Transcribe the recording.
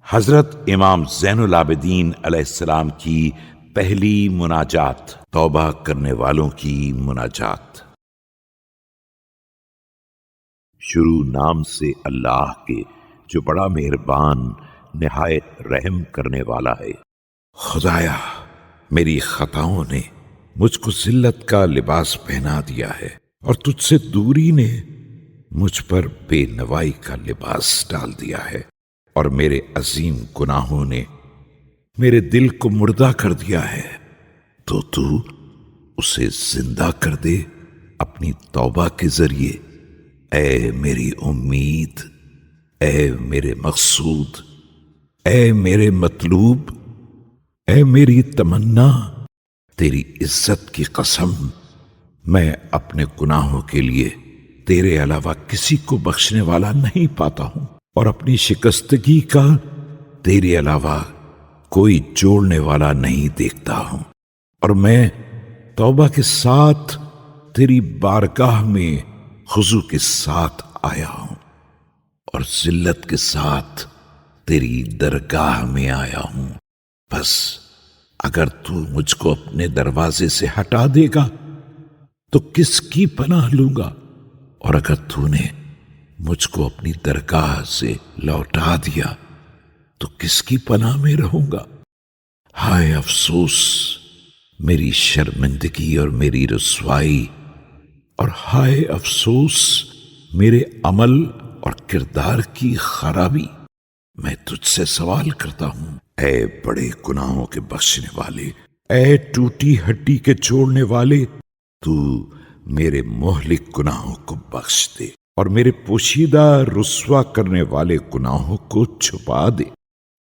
حضرت امام زین العابدین علیہ السلام کی پہلی مناجات، توبہ کرنے والوں کی مناجات۔ شروع نام سے اللہ کے جو بڑا مہربان نہایت رحم کرنے والا ہے۔ خدایا، میری خطاؤں نے مجھ کو ذلت کا لباس پہنا دیا ہے، اور تجھ سے دوری نے مجھ پر بے نوائی کا لباس ڈال دیا ہے، اور میرے عظیم گناہوں نے میرے دل کو مردہ کر دیا ہے۔ تو اسے زندہ کر دے اپنی توبہ کے ذریعے۔ اے میری امید، اے میرے مقصود، اے میرے مطلوب، اے میری تمنا، تیری عزت کی قسم، میں اپنے گناہوں کے لیے تیرے علاوہ کسی کو بخشنے والا نہیں پاتا ہوں، اور اپنی شکستگی کا تیرے علاوہ کوئی جوڑنے والا نہیں دیکھتا ہوں، اور میں توبہ کے ساتھ تیری بارگاہ میں خضوع کے ساتھ آیا ہوں، اور ذلت کے ساتھ تیری درگاہ میں آیا ہوں۔ بس اگر تو مجھ کو اپنے دروازے سے ہٹا دے گا تو کس کی پناہ لوں گا، اور اگر تو نے مجھ کو اپنی درگاہ سے لوٹا دیا تو کس کی پناہ میں رہوں گا۔ ہائے افسوس میری شرمندگی اور میری رسوائی، اور ہائے افسوس میرے عمل اور کردار کی خرابی۔ میں تجھ سے سوال کرتا ہوں، اے بڑے گناہوں کے بخشنے والے، اے ٹوٹی ہڈی کے چھوڑنے والے، تو میرے مہلک گناہوں کو بخش دے، اور میرے پوشیدہ رسوا کرنے والے گناہوں کو چھپا دے۔